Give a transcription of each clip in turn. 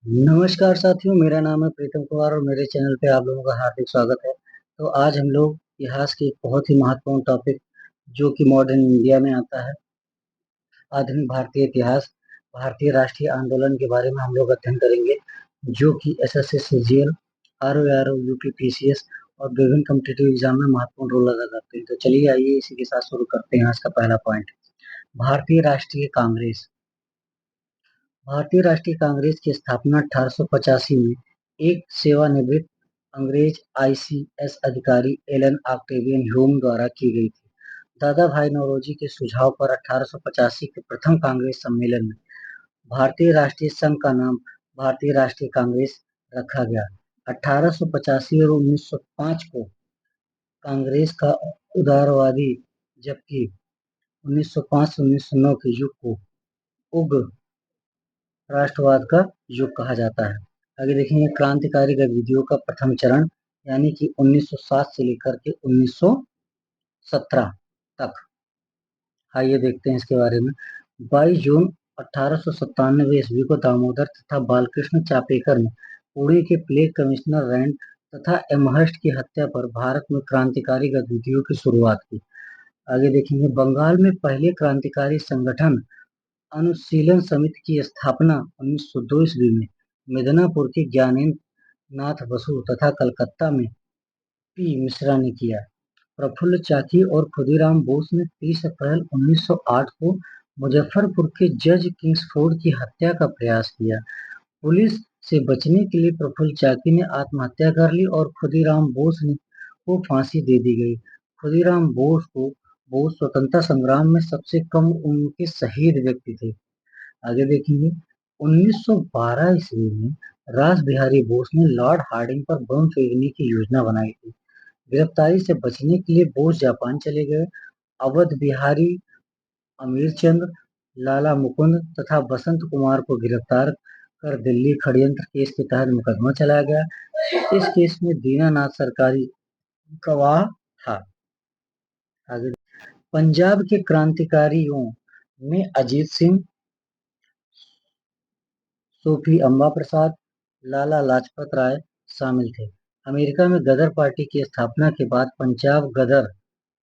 नमस्कार साथियों, मेरा नाम है प्रीतम कुमार और मेरे चैनल पे आप लोगों का हार्दिक स्वागत है। तो आज हम लोग इतिहास के एक बहुत ही महत्वपूर्ण टॉपिक जो कि मॉडर्न इंडिया में आता है, आधुनिक भारतीय इतिहास, भारतीय राष्ट्रीय आंदोलन के बारे में हम लोग अध्ययन करेंगे, जो कि एसएससी, सीजीएल, आरओ, यूपीपीसीएस और विभिन्न कॉम्पिटिटिव एग्जाम में महत्वपूर्ण रोल अदा करते हैं। तो चलिए आइए इसी के साथ शुरू करते हैं आज का पहला पॉइंट। भारतीय राष्ट्रीय कांग्रेस। भारतीय राष्ट्रीय कांग्रेस की स्थापना 1885 में एक सेवानिवृत्त अंग्रेज आईसीएस अधिकारी एलन ऑक्टेवियन ह्यूम द्वारा की गई थी। दादा भाई नौरोजी के सुझाव पर 1885 के प्रथम कांग्रेस सम्मेलन में भारतीय राष्ट्रीय संघ का नाम भारतीय राष्ट्रीय कांग्रेस रखा गया। 1885 और 1905 को कांग्रेस का उदारवादी, जबकि 1905 से 1909 के युग को उग्र राष्ट्रवाद का युग कहा जाता है। आगे देखेंगे क्रांतिकारी गतिविधियों का प्रथम चरण, यानी कि 1907 से लेकर के 1917 तक। आइए देखते हैं इसके बारे में। 22 जून 1897 ईस्वी को दामोदर तथा बालकृष्ण चापेकर ने पुणे के प्लेग कमिश्नर रैंड तथा एमहर्स्ट की हत्या पर भारत में क्रांतिकारी गतिविधियों की शुरुआत की। आगे देखेंगे बंगाल में पहले क्रांतिकारी संगठन अनुशीलन समिति की स्थापना 1902 ईस्वी में मिदनापुर के ज्ञानेंद्र नाथ बसु तथा कलकत्ता में पी मिश्रा ने किया। प्रफुल्ल चाकी और खुदीराम बोस ने 30 अप्रैल 1908 को मुजफ्फरपुर के जज किंग्सफोर्ड की हत्या का प्रयास किया। पुलिस से बचने के लिए प्रफुल्ल चाकी ने आत्महत्या कर ली और खुदीराम बोस ने को फांसी दे दी गई। खुदीराम बोस स्वतंत्रता संग्राम में सबसे कम उम्र के शहीद व्यक्ति थे। आगे देखेंगे 1912 ईस्वी में रास बिहारी बोस ने लॉर्ड हार्डिंग पर बम फेंकने की योजना बनाई थी। गिरफ्तारी से बचने के लिए बोस जापान चले गए। अवध बिहारी, अमीरचंद, लाला मुकुंद तथा बसंत कुमार को गिरफ्तार कर दिल्ली षड्यंत्र केस के तहत मुकदमा चलाया गया। इस केस में दीनानाथ सरकारी गवाह था। आगे पंजाब के क्रांतिकारियों में अजीत सिंह, सूफी अम्बा प्रसाद, लाला लाजपत राय शामिल थे। अमेरिका में गदर पार्टी की स्थापना के बाद पंजाब गदर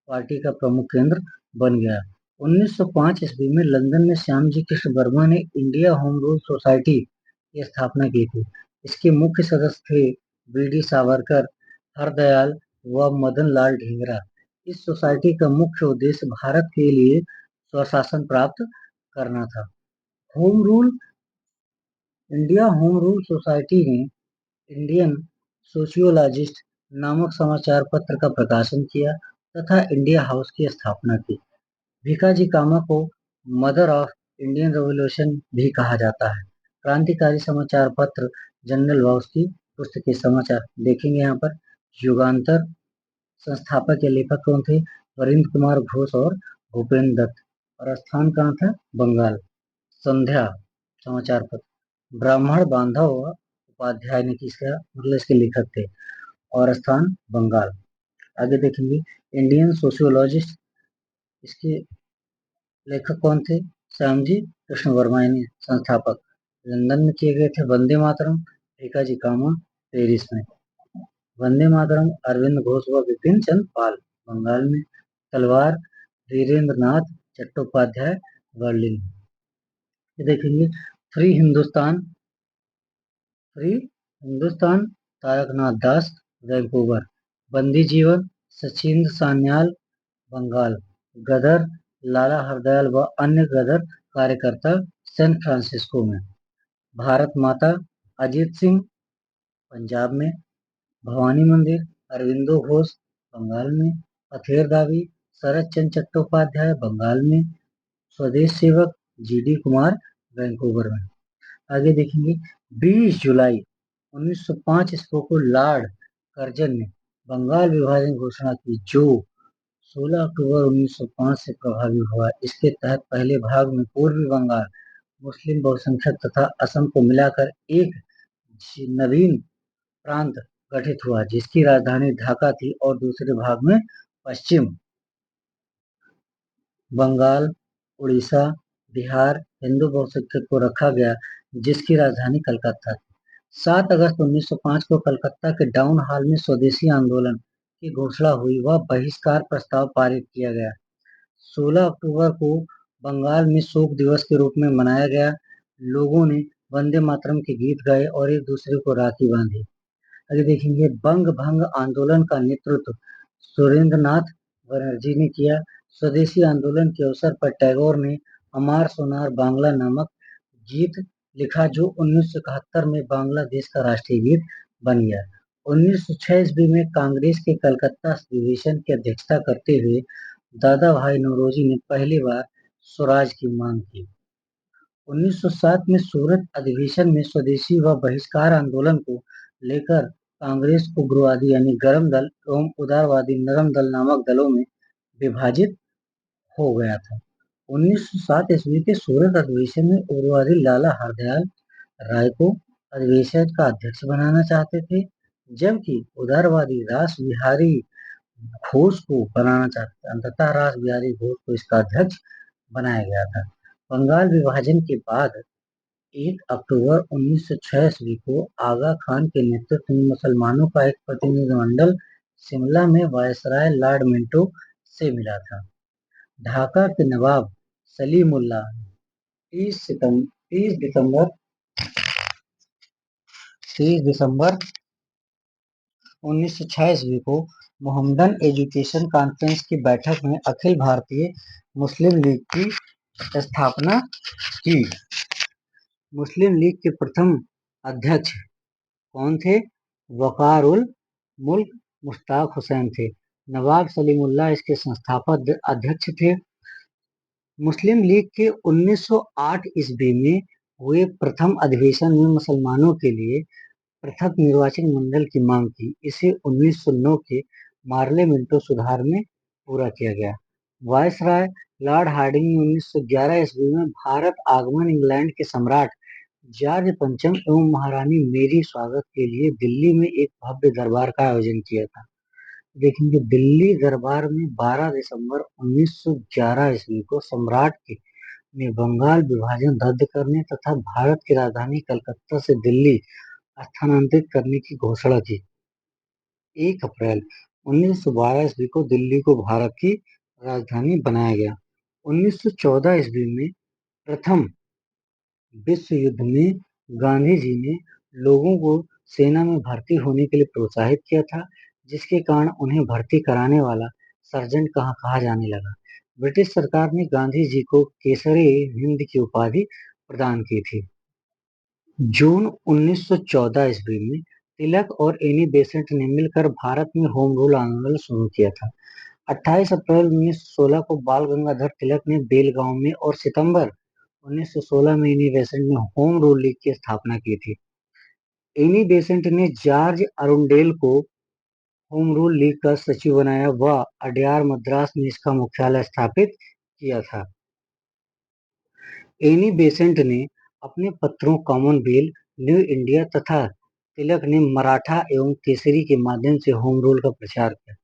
पार्टी का प्रमुख केंद्र बन गया। 1905 ईस्वी में लंदन में श्यामजी कृष्ण वर्मा ने इंडिया होम रूल सोसाइटी की स्थापना की थी। इसके मुख्य सदस्य थे बीडी सावरकर, हरदयाल व मदन लाल ढींगरा। इस सोसाइटी का मुख्य उद्देश्य भारत के लिए स्वशासन प्राप्त करना था। Home rule India home rule society ने इंडियन सोशियोलॉजिस्ट नामक समाचार पत्र का प्रकाशन किया तथा इंडिया हाउस की स्थापना की। भीकाजी कामा को मदर ऑफ इंडियन रेवोल्यूशन भी कहा जाता है। क्रांतिकारी समाचार पत्र जनरल वाउस की पुस्तकें समाचार देखेंगे यहाँ पर। युगांतर संस्थापक या लेखक कौन थे? वरिंद्र कुमार घोष और भूपेन्द्र दत्त। और स्थान कहाँ था? बंगाल। संध्या समाचार पत्र ब्राह्मण बांधव उपाध्याय ने किसका मतलब इसके लेखक थे, और स्थान बंगाल। आगे देखेंगे इंडियन सोशियोलॉजिस्ट, इसके लेखक कौन थे? श्यामजी कृष्ण वर्मा यानी संस्थापक। लंदन में किए गए थे वंदे मातरम, भीकाजी कामा पेरिस में। वंदे मातरम अरविंद घोष व विपिन चंद्र पाल बंगाल में। तलवार वीरेंद्र नाथ चट्टोपाध्याय बर्लिन। ये देखेंगे फ्री हिंदुस्तान तारकनाथ दास वैंकूवर। बंदी जीवन सचिंद्र सान्याल बंगाल। गदर लाला हरदयाल व अन्य गदर कार्यकर्ता सैन फ्रांसिस्को में। भारत माता अजीत सिंह पंजाब में। भवानी मंदिर अरविंदो घोष बंगाल में। पथेर दावी शरद चंद्र चट्टोपाध्याय बंगाल में। स्वदेश सेवक जीडी कुमार वैंकूवर में। आगे देखेंगे 20 जुलाई 1905 ईस्वी को लॉर्ड कर्जन ने बंगाल विभाजन घोषणा की, जो 16 अक्टूबर 1905 से प्रभावी हुआ। इसके तहत पहले भाग में पूर्वी बंगाल मुस्लिम बहुसंख्यक तथा असम को मिलाकर एक नवीन प्रांत गठित हुआ, जिसकी राजधानी ढाका थी, और दूसरे भाग में पश्चिम बंगाल, उड़ीसा, बिहार हिंदू बहुसंख्यक को रखा गया, जिसकी राजधानी कलकत्ता थी। 7 अगस्त 1905 को कलकत्ता के टाउन हॉल में स्वदेशी आंदोलन की घोषणा हुई व बहिष्कार प्रस्ताव पारित किया गया। 16 अक्टूबर को बंगाल में शोक दिवस के रूप में मनाया गया। लोगों ने वंदे मातरम के गीत गाए और एक दूसरे को राखी बांधी। आगे देखेंगे, बंग भंग आंदोलन का नेतृत्व सुरेंद्रनाथ बनर्जी ने किया। स्वदेशी आंदोलन के अवसर पर टैगोर ने अमार सोनार बांग्ला नामक गीत लिखा जो 1971 में बांग्लादेश का राष्ट्रीय गीत बन गया। 1906 ईस्वी में कांग्रेस के कलकत्ता अधिवेशन की अध्यक्षता करते हुए दादा भाई नौरोजी ने पहली बार स्वराज की मांग की। 1907 में सूरत अधिवेशन में स्वदेशी व बहिष्कार आंदोलन को लेकर कांग्रेस उग्रवादी यानी गर्म दल एवं उदारवादी नरम दल नामक दलों में विभाजित हो गया था। 1907 ईस्वी के सूरत अधिवेशन में उग्रवादी लाला हरदयाल राय को अधिवेशन का अध्यक्ष बनाना चाहते थे, जबकि उदारवादी रास बिहारी घोष को बनाना चाहते थे। अंततः रास बिहारी घोष को इसका अध्यक्ष बनाया गया था। बंगाल विभाजन के बाद 1 अक्टूबर 1906 ईस्वी को आगा खान के नेतृत्व में मुसलमानों का एक प्रतिनिधिमंडल शिमला में वायसराय लॉर्ड मिंटो से मिला था। ढाका के नवाब सलीमुल्लाह 30 दिसंबर 1906 ईस्वी को मोहम्मदन एजुकेशन कॉन्फ्रेंस की बैठक में अखिल भारतीय मुस्लिम लीग की स्थापना की। मुस्लिम लीग के प्रथम अध्यक्ष कौन थे? वकार उल मुल्क मुश्ताक हुसैन थे। नवाब सलीमुल्लाह इसके संस्थापक अध्यक्ष थे। मुस्लिम लीग के 1908 ईस्वी में हुए प्रथम अधिवेशन में मुसलमानों के लिए पृथक निर्वाचन मंडल की मांग की। इसे 1909 के मार्ले मिंटो सुधार में पूरा किया गया। वायसराय लॉर्ड हार्डिंग ने 1911 ईस्वी में भारत आगमन इंग्लैंड के सम्राट जॉर्ज पंचम एवं महारानी मेरी स्वागत के लिए दिल्ली में एक भव्य दरबार का आयोजन किया था। देखेंगे, दिल्ली दरबार में 12 दिसंबर 1911 ईस्वी को सम्राट ने बंगाल विभाजन रद्द करने तथा भारत की राजधानी कलकत्ता से दिल्ली स्थानांतरित करने की घोषणा की। 1 अप्रैल 1912 ईस्वी को दिल्ली को भारत की राजधानी बनाया गया। 1914 ईस्वी में प्रथम विश्व युद्ध में गांधी जी ने लोगों को सेना में भर्ती होने के लिए प्रोत्साहित किया था, जिसके कारण उन्हें भर्ती कराने वाला सर्जेंट कहा जाने लगा। ब्रिटिश सरकार ने गांधी जी को केसरे हिंद की उपाधि प्रदान की थी। जून 1914 ईस्वी में तिलक और एनी बेसेंट ने मिलकर भारत में होम रूल आंदोलन शुरू किया था। 28 अप्रैल 1916 को बाल गंगाधर तिलक ने बेलगांव में और सितंबर 1916 में एनी बेसेंट ने होम रूल लीग की स्थापना की थी। एनी बेसेंट ने जॉर्ज अरुंडेल को होम रूल लीग का सचिव बनाया व अडयार मद्रास में इसका मुख्यालय स्थापित किया था। एनी बेसेंट ने अपने पत्रों कॉमनवेल्थ, न्यू इंडिया तथा तिलक ने मराठा एवं केसरी के माध्यम से होम रूल का प्रचार किया।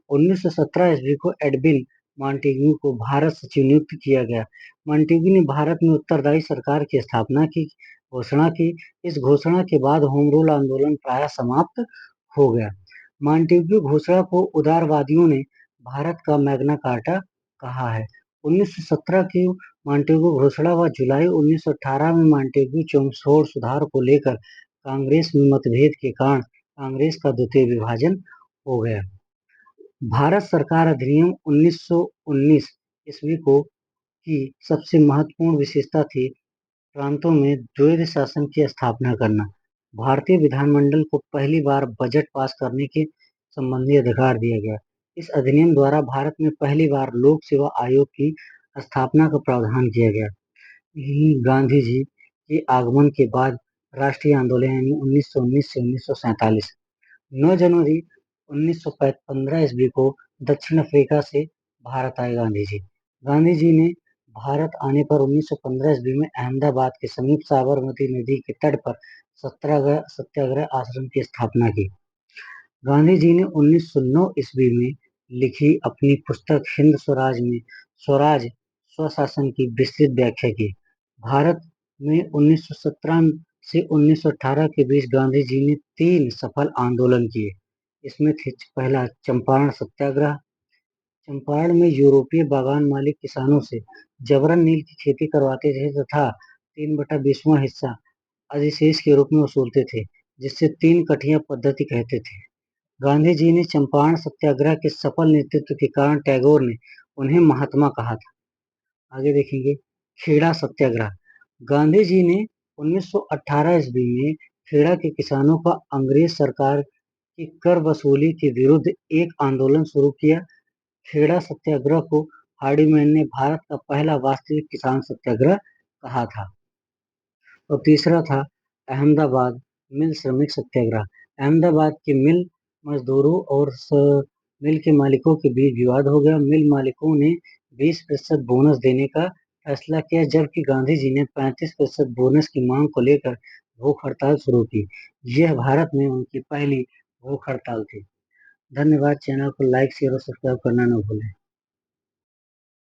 1917 ईस्वी को एडविन मॉन्टेग्यू को भारत सचिव नियुक्त किया गया। मॉन्टेग्यू ने भारत में उत्तरदायी सरकार की स्थापना की घोषणा की। इस घोषणा के बाद होम रूल आंदोलन प्रायः समाप्त हो गया। मॉन्टेग्यू घोषणा को उदारवादियों ने भारत का मैग्ना कार्टा कहा है। 1917 की मॉन्टेग्यू घोषणा व जुलाई 1918 में मॉन्टेग्यू चौंगसोर सुधार को लेकर कांग्रेस में मतभेद के कारण कांग्रेस का द्वितीय विभाजन हो गया। भारत सरकार अधिनियम 1919 ईस्वी को की सबसे महत्वपूर्ण विशेषता थी प्रांतों में द्वैध शासन की स्थापना करना। भारतीय विधानमंडल को पहली बार बजट पास करने के संबंधी अधिकार दिया गया। इस अधिनियम द्वारा भारत में पहली बार लोक सेवा आयोग की स्थापना का प्रावधान किया गया। गांधी जी के आगमन के बाद राष्ट्रीय आंदोलन यानी 1919 से 1947। 9 जनवरी 1915 ईस्वी को दक्षिण अफ्रीका से भारत आए गांधी जी। गांधी जी ने भारत आने पर 1915 ईस्वी में अहमदाबाद के समीप साबरमती नदी के तट पर सत्याग्रह आश्रम की स्थापना की। गांधी जी ने 1909 ईस्वी में लिखी अपनी पुस्तक हिंद स्वराज में स्वराज स्वशासन की विस्तृत व्याख्या की। भारत में 1917 से 1918 के बीच गांधी जी ने 3 सफल आंदोलन किए। इसमें थे पहला चंपारण सत्याग्रह। चंपारण में यूरोपीय बागान मालिक किसानों से जबरन नील की खेती करवाते थे तथा 3/20वां हिस्सा अधिशेष के रूप में वसूलते थे, जिससे 3 कठिया पद्धति कहते थे। गांधी जी ने चंपारण सत्याग्रह के सफल नेतृत्व के कारण टैगोर ने उन्हें महात्मा कहा था। आगे देखेंगे खेड़ा सत्याग्रह। गांधी जी ने 1918 ईस्वी में खेड़ा के किसानों का अंग्रेज सरकार की कर वसूली के विरुद्ध एक आंदोलन शुरू किया। खेड़ा सत्याग्रह को हार्डीमैन ने भारत का पहला वास्तविक किसान सत्याग्रह कहा था। और तीसरा था अहमदाबाद मिल श्रमिक सत्याग्रह। अहमदाबाद के मिल मजदूरों और मिल के मालिकों के बीच विवाद हो गया। मिल मालिकों ने 20% बोनस देने का फैसला किया, जबकि गांधी जी ने 35% बोनस की मांग को लेकर भूख हड़ताल शुरू की। यह भारत में उनकी पहली भूख हड़ताल थी। धन्यवाद। चैनल को लाइक शेयर और सब्सक्राइब करना न भूलें।